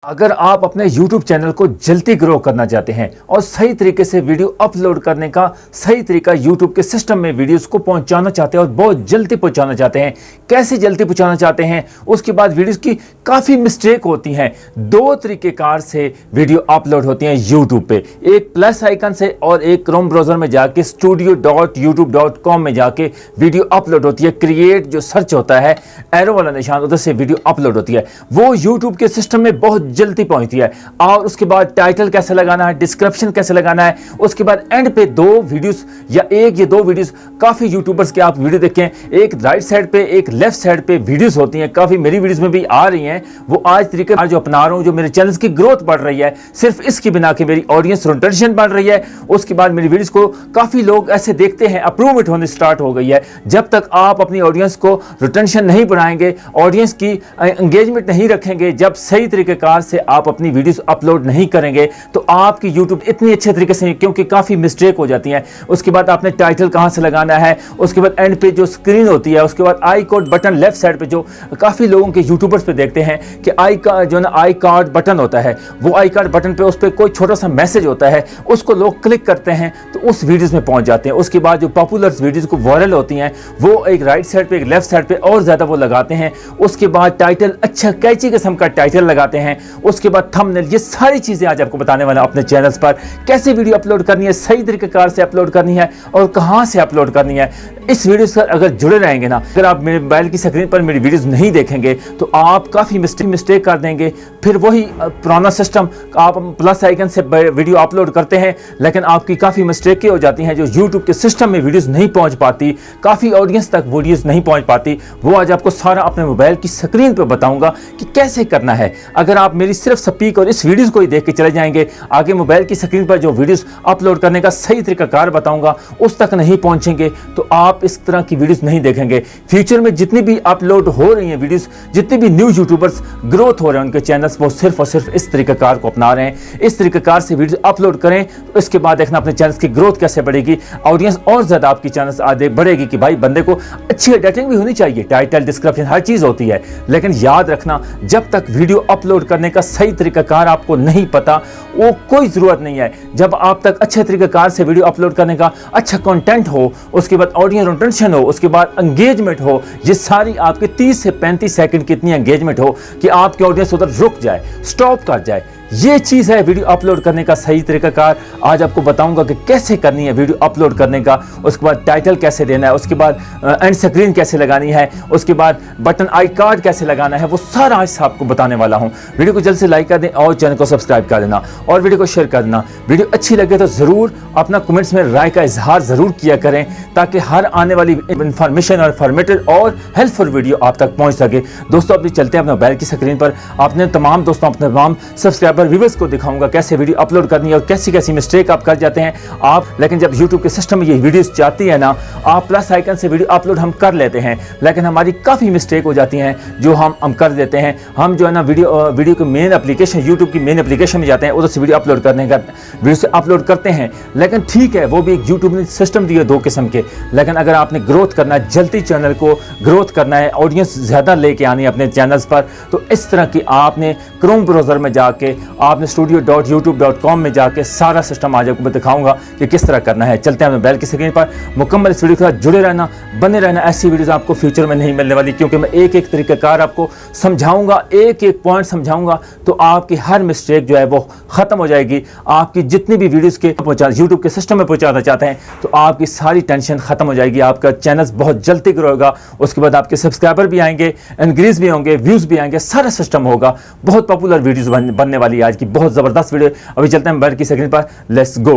अगर आप अपने YouTube चैनल को जल्दी ग्रो करना चाहते हैं और सही तरीके से वीडियो अपलोड करने का सही तरीका YouTube के सिस्टम में वीडियोस को पहुंचाना चाहते हैं और बहुत जल्दी पहुंचाना चाहते हैं, कैसे जल्दी पहुंचाना चाहते हैं, उसके बाद वीडियोस की काफ़ी मिस्टेक होती हैं। दो तरीक़ेकार से वीडियो अपलोड होती हैं YouTube पे, एक प्लस आइकन से और एक क्रोम ब्राउज़र में जाके studio.youtube.com में जाके वीडियो अपलोड होती है। क्रिएट जो सर्च होता है, एरो वाला निशान, उधर से वीडियो अपलोड होती है। वो YouTube के सिस्टम में बहुत जल्दी पहुंचती है। और उसके बाद टाइटल कैसे लगाना है, डिस्क्रिप्शन कैसे लगाना है, उसके बाद एंड पे दो वीडियोस या एक या दो वीडियोस, काफ़ी यूट्यूबर्स के आप वीडियो देखें, एक राइट साइड पे एक लेफ्ट साइड पे वीडियोस होती हैं, काफ़ी मेरी वीडियोस में भी आ रही हैं। वो आज तरीके जो अपना रहा हूँ, जो मेरे चैनल की ग्रोथ बढ़ रही है, सिर्फ इसकी बिना कि मेरी ऑडियंस रोटेशन बढ़ रही है। उसके बाद मेरी वीडियोस को काफ़ी लोग ऐसे देखते हैं, अप्रूवमेंट होने स्टार्ट हो गई है। जब तक आप अपनी ऑडियंस को रोटेशन नहीं बढ़ाएंगे, ऑडियंस की एंगेजमेंट नहीं रखेंगे, जब सही तरीकेकार से आप अपनी वीडियोस अपलोड नहीं करेंगे तो आपकी यूट्यूब इतनी अच्छे तरीके से, क्योंकि काफ़ी मिस्टेक हो जाती है। उसके बाद आपने टाइटल कहाँ से लगाना है, उसके बाद एंड पे जो स्क्रीन होती है, उसके बाद I card button left side पे, जो काफ़ी लोगों के यूट्यूबर्स पे देखते हैं कि आई का जो ना आई कार्ड बटन होता है, वो आई कार्ड बटन पे उस पर कोई छोटा सा मैसेज होता है, उसको लोग क्लिक करते हैं तो उस वीडियोज़ में पहुँच जाते हैं। उसके बाद जो पॉपुलर वीडियोज़ को वायरल होती हैं, वो एक राइट साइड पर एक लेफ्ट साइड पर और ज़्यादा वो लगाते हैं। उसके बाद टाइटल अच्छा कैची किस्म का टाइटल लगाते हैं। उसके बाद थंबनेल, ये सारी चीज़ें आज आपको बताने वाला अपने चैनल्स पर, कैसे वीडियो अपलोड करनी है, सही तरीकेकार से अपलोड करनी है और कहां से अपलोड करनी है। इस वीडियो से अगर जुड़े रहेंगे ना, अगर आप मेरे मोबाइल की स्क्रीन पर मेरी वीडियोस नहीं देखेंगे तो आप काफ़ी मिस्टेक कर देंगे। फिर वही पुराना सिस्टम, आप प्लस आइकन से वीडियो अपलोड करते हैं लेकिन आपकी काफ़ी मिस्टेकें हो जाती हैं, जो यूट्यूब के सिस्टम में वीडियोज़ नहीं पहुँच पाती, काफ़ी ऑडियंस तक वीडियोज़ नहीं पहुँच पाती। वो आज आपको सारा अपने मोबाइल की स्क्रीन पर बताऊँगा कि कैसे करना है। अगर आप मेरी सिर्फ स्पीक और इस वीडियोस को ही देख के चले जाएंगे, आगे मोबाइल की स्क्रीन पर जो वीडियोस अपलोड करने का सही तरीकाकार बताऊंगा उस तक नहीं पहुंचेंगे तो आप इस तरह की वीडियोस नहीं देखेंगे। फ्यूचर में जितनी भी अपलोड हो रही हैं वीडियोस, जितने भी न्यू यूट्यूबर्स ग्रोथ हो रहे हैं उनके चैनल्स, वो सिर्फ और सिर्फ इस तरीकाकार को अपना रहे हैं। इस तरीकाकार से वीडियो अपलोड करें तो इसके बाद देखना अपने चैनल्स की ग्रोथ कैसे बढ़ेगी, ऑडियंस और ज़्यादा आपकी चैनल्स आगे बढ़ेगी। कि भाई बंदे को अच्छी एडिटिंग भी होनी चाहिए, टाइटल डिस्क्रिप्शन हर चीज़ होती है, लेकिन याद रखना जब तक वीडियो अपलोड करने का सही तरीकाकार आपको नहीं पता, वो कोई ज़रूरत नहीं है। जब आप तक अच्छे तरीकेकार से वीडियो अपलोड करने का अच्छा कंटेंट हो, उसके बाद ऑडियंस रोटेशन हो, उसके बाद एंगेजमेंट हो, ये सारी आपके 30 से 35 सेकंड की इतनी एंगेजमेंट हो कि आपकी ऑडियंस उधर रुक जाए, स्टॉप कर जाए, ये चीज़ है वीडियो अपलोड करने का सही तरीकाकार। आज आपको बताऊंगा कि कैसे करनी है वीडियो अपलोड करने का, उसके बाद टाइटल कैसे देना है, उसके बाद एंड स्क्रीन कैसे लगानी है, उसके बाद बटन आई कार्ड कैसे लगाना है, वो सारा आज आपको बताने वाला हूं। वीडियो को जल्द से लाइक कर दें और चैनल को सब्सक्राइब कर देना और वीडियो को शेयर कर देना। वीडियो अच्छी लगे तो ज़रूर अपना कमेंट्स में राय का इजहार ज़रूर किया करें, ताकि हर आने वाली इंफॉर्मेशन और इंफॉर्मेटिव और हेल्पफुल वीडियो आप तक पहुँच सके। दोस्तों अभी चलते हैं अपने मोबाइल की स्क्रीन पर, अपने तमाम दोस्तों, अपने तमाम सब्सक्राइबर व्यूअर्स को दिखाऊंगा कैसे वीडियो अपलोड करनी है और कैसी कैसी मिस्टेक आप कर जाते हैं आप। लेकिन जब YouTube के सिस्टम में ये वीडियोस जाती है ना, आप प्लस आइकन से वीडियो अपलोड हम कर लेते हैं, लेकिन हमारी काफ़ी मिस्टेक हो जाती हैं जो हम कर देते हैं। हम जो है ना वीडियो के मेन एप्लीकेशन, YouTube की मेन एप्लीकेशन में जाते हैं, उधर से वीडियो अपलोड करने का वीडियो से अपलोड करते हैं। लेकिन ठीक है, वो भी एक YouTube ने सिस्टम दिए दो किस्म के। लेकिन अगर आपने ग्रोथ करना है, जल्दी चैनल को ग्रोथ करना है, ऑडियंस ज़्यादा लेके आनी है अपने चैनल्स पर, तो इस तरह की आपने क्रोम ब्राउज़र में जाके आपने studio.youtube.com में जाके सारा सिस्टम आज आपको दिखाऊंगा कि किस तरह करना है। चलते हैं मोबाइल की स्क्रीन पर, मुकम्मल इस वीडियो के साथ जुड़े रहना, बने रहना। ऐसी वीडियोस आपको फ्यूचर में नहीं मिलने वाली, क्योंकि मैं एक एक तरीकाकार आपको समझाऊंगा, एक एक पॉइंट समझाऊंगा, तो आपकी हर मिस्टेक जो है वो ख़त्म हो जाएगी। आपकी जितनी भी वीडियोज़ के यूट्यूब के सिस्टम में पहुँचाना चाहते हैं तो आपकी सारी टेंशन ख़त्म हो जाएगी, आपका चैनल बहुत जल्दी ग्रो होगा। उसके बाद आपके सब्सक्राइबर भी आएंगे, इंक्रीज भी होंगे, व्यूज़ भी आएंगे, सारा सिस्टम होगा। बहुत पॉपुलर वीडियोज़ बनने वाली है आज की, बहुत ज़बरदस्त वीडियो। अभी चलते हैं मोबाइल की स्क्रीन पर, लेट्स गो।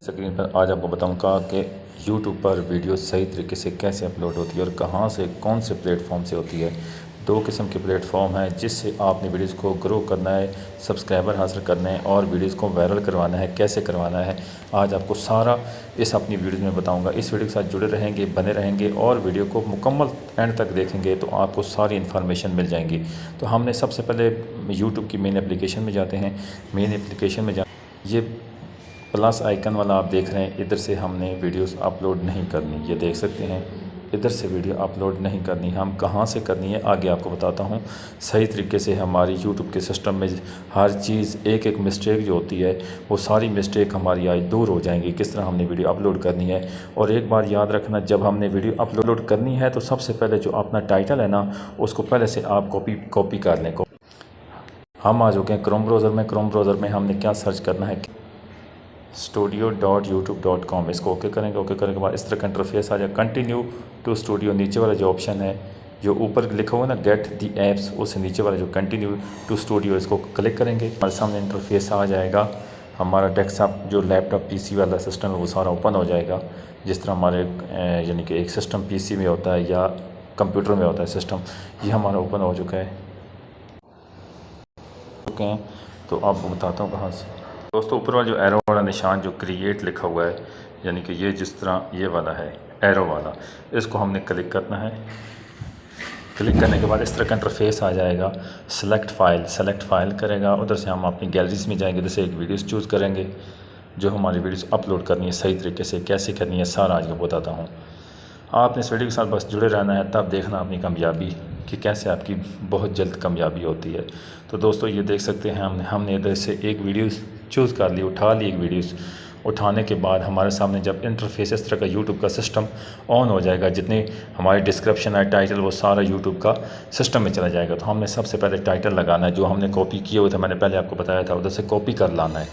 स्क्रीन पर आज आपको बताऊंगा कि YouTube पर वीडियो सही तरीके से कैसे अपलोड होती है और कहां से, कौन से प्लेटफॉर्म से होती है। दो किस्म के प्लेटफॉर्म हैं जिससे आपने वीडियोस को ग्रो करना है, सब्सक्राइबर हासिल करने हैं और वीडियोस को वायरल करवाना है। कैसे करवाना है आज आपको सारा इस अपनी वीडियोस में बताऊंगा। इस वीडियो के साथ जुड़े रहेंगे, बने रहेंगे और वीडियो को मुकम्मल एंड तक देखेंगे तो आपको सारी इन्फॉर्मेशन मिल जाएंगी। तो हमने सबसे पहले यूट्यूब की मेन एप्लीकेशन में जाते हैं। मेन एप्लीकेशन में ये प्लस आइकन वाला आप देख रहे हैं, इधर से हमने वीडियोस अपलोड नहीं करनी, ये देख सकते हैं इधर से वीडियो अपलोड नहीं करनी है। हम कहाँ से करनी है आगे आपको बताता हूँ। सही तरीके से हमारी यूट्यूब के सिस्टम में हर चीज़ एक एक मिस्टेक जो होती है वो सारी मिस्टेक हमारी आज दूर हो जाएंगी। किस तरह हमने वीडियो अपलोड करनी है। और एक बार याद रखना, जब हमने वीडियो अपलोड करनी है तो सबसे पहले जो अपना टाइटल है ना उसको पहले से आप कॉपी कर लें। हम आ चुके हैं क्रोम ब्राउज़र में। क्रोम ब्राउज़र में हमने क्या सर्च करना है, studio.youtube.com। इसको ओके करेंगे। ओके करने के बाद इस तरह का इंटरफेस आ जाए। कंटिन्यू टू स्टूडियो, नीचे वाला जो ऑप्शन है जो ऊपर लिखा हुआ है ना गेट दी एप्स, उससे नीचे वाला जो कंटिन्यू टू स्टूडियो इसको क्लिक करेंगे। हमारे सामने इंटरफेस आ जाएगा। हमारा डेस्कटॉप जो लैपटॉप पीसी वाला सिस्टम है वो सारा ओपन हो जाएगा। जिस तरह हमारे यानी कि एक सिस्टम पीसी में होता है या कंप्यूटर में होता है सिस्टम, ये हमारा ओपन हो चुका है। तो आपको बताता हूँ कहाँ से। दोस्तों ऊपर वाला जो एरो वाला निशान जो क्रिएट लिखा हुआ है, यानी कि ये जिस तरह ये वाला है एरो वाला, इसको हमने क्लिक करना है। क्लिक करने के बाद इस तरह का इंटरफेस आ जाएगा। सेलेक्ट फ़ाइल करेगा। उधर से हम अपनी गैलरीज में जाएंगे, जैसे एक वीडियोस चूज़ करेंगे जो हमारी वीडियोस अपलोड करनी है सही तरीके से कैसे करनी है सारा आज मैं बताता हूँ। आपने इस वीडियो के साथ बस जुड़े रहना है, तब देखना अपनी कामयाबी कि कैसे आपकी बहुत जल्द कामयाबी होती है। तो दोस्तों ये देख सकते हैं हमने इधर से एक वीडियो चूज़ कर ली, उठा ली एक वीडियोस। उठाने के बाद हमारे सामने जब इंटरफेस इस तरह का यूट्यूब का सिस्टम ऑन हो जाएगा, जितने हमारे डिस्क्रिप्शन है टाइटल वो सारा यूट्यूब का सिस्टम में चला जाएगा। तो हमने सबसे पहले टाइटल लगाना है जो हमने कॉपी किए हुए थे, मैंने पहले आपको बताया था, उधर से कॉपी कर लाना है।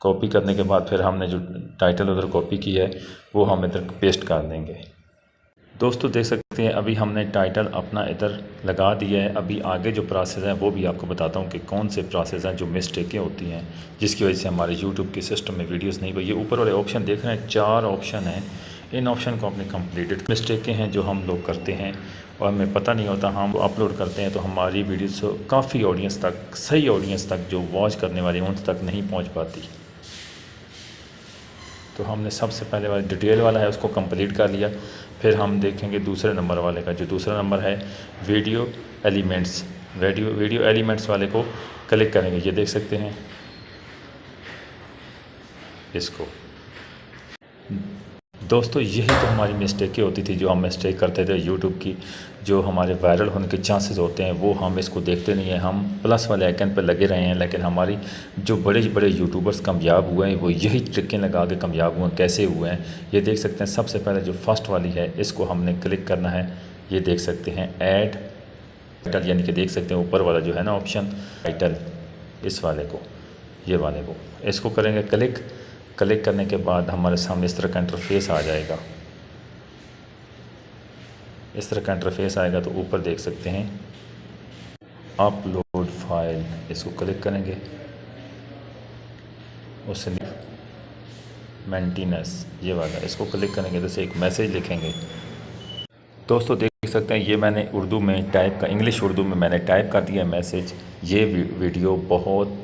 कॉपी करने के बाद फिर हमने जो टाइटल उधर कॉपी किया है वो हम इधर पेस्ट कर देंगे। दोस्तों देख सकते हैं अभी हमने टाइटल अपना इधर लगा दिया है। अभी आगे जो प्रोसेस है वो भी आपको बताता हूँ कि कौन से प्रोसेस हैं जो मिस्टेकें होती हैं जिसकी वजह से हमारे यूट्यूब के सिस्टम में वीडियोस नहीं बनी। ये ऊपर वाले ऑप्शन देख रहे हैं, 4 ऑप्शन हैं। इन ऑप्शन को आपने कंप्लीटेड। मिस्टेकें हैं जो हम लोग करते हैं और हमें पता नहीं होता, हम अपलोड करते हैं तो हमारी वीडियोस काफ़ी ऑडियंस तक, सही ऑडियंस तक जो वॉच करने वाली उन तक नहीं पहुँच पाती। तो हमने सबसे पहले वाला डिटेल वाला है उसको कंप्लीट कर लिया। फिर हम देखेंगे दूसरे नंबर वाले का, जो दूसरा नंबर है वीडियो एलिमेंट्स वाले को क्लिक करेंगे। ये देख सकते हैं इसको। दोस्तों यही तो हमारी मिस्टेकें होती थी, जो हम मिस्टेक करते थे यूट्यूब की, जो हमारे वायरल होने के चांसेस होते हैं वो हम इसको देखते नहीं हैं। हम प्लस वाले आइकन पर लगे रहे हैं, लेकिन हमारी जो बड़े यूट्यूबर्स कामयाब हुए हैं वो यही ट्रिकें लगा के कामयाब हुए हैं। कैसे हुए हैं ये देख सकते हैं। सबसे पहले जो फर्स्ट वाली है इसको हमने क्लिक करना है। ये देख सकते हैं ऐड टाइटल, यानी कि देख सकते हैं ऊपर वाला जो है ना ऑप्शन टाइटल, इस वाले को, ये वाले को इसको करेंगे क्लिक करने के बाद हमारे सामने इस तरह का इंटरफेस आ जाएगा। इस तरह का इंटरफेस आएगा तो ऊपर देख सकते हैं अपलोड फाइल, इसको क्लिक करेंगे। उससे मेंटेनेंस ये वाला इसको क्लिक करेंगे, जैसे एक मैसेज लिखेंगे। दोस्तों देख सकते हैं ये मैंने उर्दू में टाइप का, इंग्लिश उर्दू में मैंने टाइप कर दिया मैसेज। ये वीडियो बहुत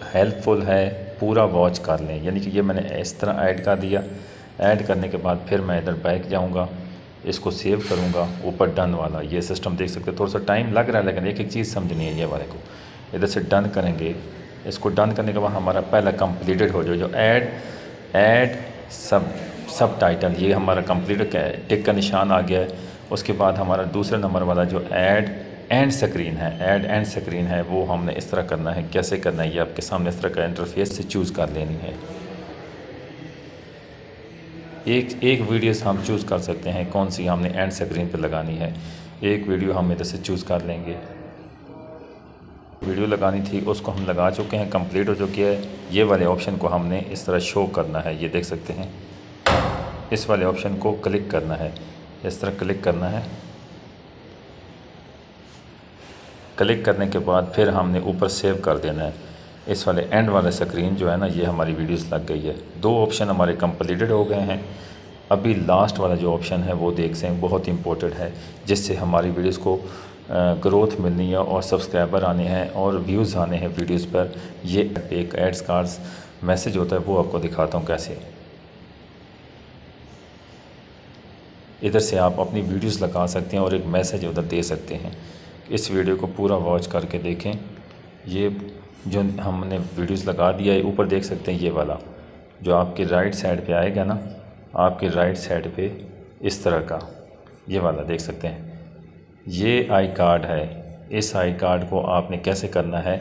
हेल्पफुल है, पूरा वॉच कर लें। यानी कि ये मैंने इस तरह ऐड कर दिया। ऐड करने के बाद फिर मैं इधर बैक जाऊंगा, इसको सेव करूंगा। ऊपर डन वाला ये सिस्टम देख सकते हैं, थोड़ा सा टाइम लग रहा है लेकिन एक चीज़ समझनी है। ये वाले को इधर से डन करेंगे। इसको डन करने के बाद हमारा पहला कंप्लीटेड हो जाए, जो ऐड सब टाइटल, ये हमारा कंप्लीट टिक का निशान आ गया है। उसके बाद हमारा दूसरे नंबर वाला जो ऐड एंड स्क्रीन है वो हमने इस तरह करना है। कैसे करना है ये आपके सामने इस तरह का इंटरफेस से चूज़ कर लेनी है। एक वीडियोस हम चूज़ कर सकते हैं कौन सी हमने एंड स्क्रीन पे लगानी है। एक वीडियो हम इधर से चूज़ कर लेंगे। वीडियो लगानी थी उसको हम लगा चुके हैं, कंप्लीट हो चुकी है। ये वाले ऑप्शन को हमने इस तरह शो करना है। ये देख सकते हैं इस वाले ऑप्शन को क्लिक करना है, इस तरह क्लिक करना है। क्लिक करने के बाद फिर हमने ऊपर सेव कर देना है। इस वाले एंड वाले स्क्रीन जो है ना ये हमारी वीडियोस लग गई है। 2 ऑप्शन हमारे कंप्लीटेड हो गए हैं। अभी लास्ट वाला जो ऑप्शन है वो देख सकते हैं, बहुत इंपॉर्टेंट है, जिससे हमारी वीडियोस को ग्रोथ मिलनी है और सब्सक्राइबर आने हैं और व्यूज़ आने हैं वीडियोस पर। ये एक एड्स कार्ड्स मैसेज होता है, वो आपको दिखाता हूँ कैसे। इधर से आप अपनी वीडियोस लगा सकते हैं और एक मैसेज उधर दे सकते हैं। इस वीडियो को पूरा वॉच करके देखें। ये जो हमने वीडियोस लगा दिया है ऊपर देख सकते हैं, ये वाला जो आपके राइट साइड पे आएगा ना, आपके राइट साइड पे इस तरह का ये वाला देख सकते हैं, ये आई कार्ड है। इस आई कार्ड को आपने कैसे करना है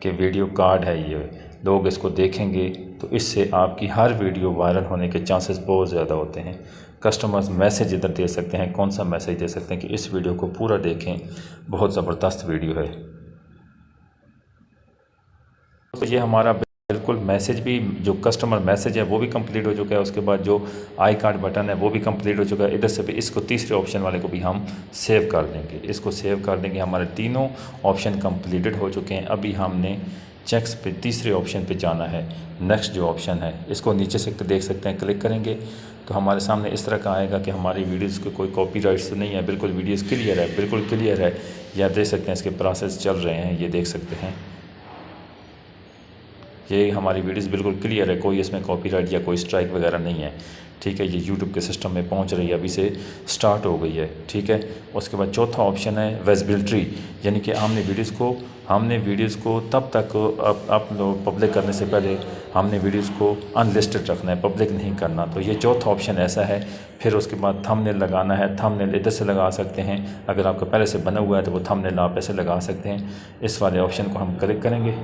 कि वीडियो कार्ड है, ये लोग इसको देखेंगे तो इससे आपकी हर वीडियो वायरल होने के चांसेस बहुत ज़्यादा होते हैं। कस्टमर्स मैसेज इधर दे सकते हैं, कौन सा मैसेज दे सकते हैं कि इस वीडियो को पूरा देखें, बहुत ज़बरदस्त वीडियो है। तो ये हमारा बिल्कुल मैसेज भी, जो कस्टमर मैसेज है वो भी कंप्लीट हो चुका है। उसके बाद जो आई कार्ड बटन है वो भी कंप्लीट हो चुका है। इधर से भी इसको तीसरे ऑप्शन वाले को भी हम सेव कर देंगे, इसको सेव कर देंगे। हमारे तीनों ऑप्शन कंप्लीटेड हो चुके हैं। अभी हमने चेक्स पे तीसरे ऑप्शन पे जाना है। नेक्स्ट जो ऑप्शन है इसको नीचे से देख सकते हैं, क्लिक करेंगे तो हमारे सामने इस तरह का आएगा कि हमारी वीडियोस को कोई कॉपीराइट्स तो नहीं है, बिल्कुल वीडियोस क्लियर है, बिल्कुल क्लियर है। ये आप देख सकते हैं, इसके प्रोसेस चल रहे हैं, ये देख सकते हैं। ये हमारी वीडियोस बिल्कुल क्लियर है, कोई इसमें कॉपीराइट या कोई स्ट्राइक वगैरह नहीं है। ठीक है, ये यूट्यूब के सिस्टम में पहुंच रही है, अभी से स्टार्ट हो गई है। ठीक है, उसके बाद चौथा ऑप्शन है विजिबिलिटी, यानी कि हमने वीडियोस को तब तक अपलोड पब्लिक करने से पहले हमने वीडियोस को अनलिस्टेड रखना है, पब्लिक नहीं करना। तो ये चौथा ऑप्शन ऐसा है। फिर उसके बाद थंबनेल लगाना है, थंबनेल इधर से लगा सकते हैं, अगर आपका पहले से बना हुआ है तो वो थंबनेल आप ऐसे लगा सकते हैं। इस वाले ऑप्शन को हम क्लिक करेंगे,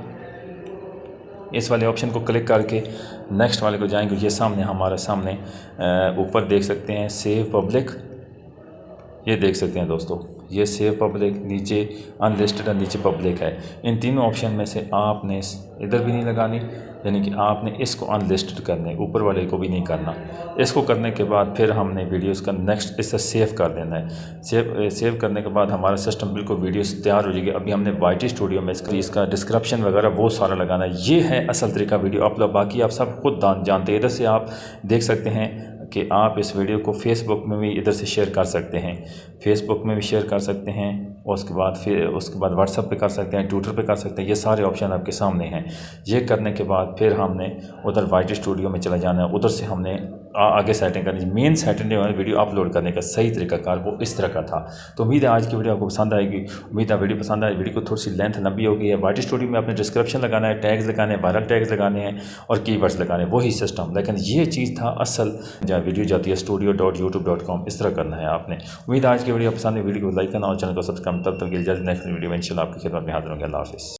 इस वाले ऑप्शन को क्लिक करके नेक्स्ट वाले को जाएंगे। ये सामने हमारे सामने ऊपर देख सकते हैं सेव पब्लिक, ये देख सकते हैं दोस्तों, ये सेव पब्लिक, नीचे अनलिस्टेड और नीचे पब्लिक है। इन तीनों ऑप्शन में से आपने इधर भी नहीं लगानी, यानी कि आपने इसको अनलिस्टेड करने, ऊपर वाले को भी नहीं करना। इसको करने के बाद फिर हमने वीडियोस का नेक्स्ट इससे सेव कर देना है। सेव करने के बाद हमारा सिस्टम बिल्कुल वीडियोस तैयार हो जाएगी। अभी हमने YT स्टूडियो में इसका डिस्क्रिप्शन वगैरह बहुत सारा लगाना है। ये है असल तरीका वीडियो अपलोड, बाकी आप सब खुद जानते हैं। इधर से आप देख सकते हैं कि आप इस वीडियो को फेसबुक में भी इधर से शेयर कर सकते हैं, फेसबुक में भी शेयर कर सकते हैं, और उसके बाद व्हाट्सएप पे कर सकते हैं, ट्विटर पे कर सकते हैं। ये सारे ऑप्शन आपके सामने हैं। ये करने के बाद फिर हमने उधर YT स्टूडियो में चला जाना है, उधर से हमने आगे सेटिंग करनी है। मेन सेटिंग जो है वीडियो अपलोड करने का सही तरीकाकार वो इस तरह का था। तो उम्मीद है आज की वीडियो आपको पसंद आएगी, उम्मीद है वीडियो पसंद आए। वीडियो को थोड़ी सी लेंथ लंबी हो गई है। YT स्टूडियो में आपने डिस्क्रिप्शन लगाना है, टैग्स लगाने हैं, वायरल टैग्स लगाने हैं और कीवर्ड्स लगाने हैं, वही सिस्टम। लेकिन ये चीज़ था असल, जहाँ वीडियो जाती है studio.youtube.com, इस तरह करना है आपने। उम्मीद है आज की वीडियो पसंद है। वीडियो को लाइक करना और चैनल को सब्सक्राइब। तब तक के लिए नेक्स्ट वीडियो में इंशाल्लाह आपकी खिदमत में हाजिर होंगे। अल्लाह हाफिज़।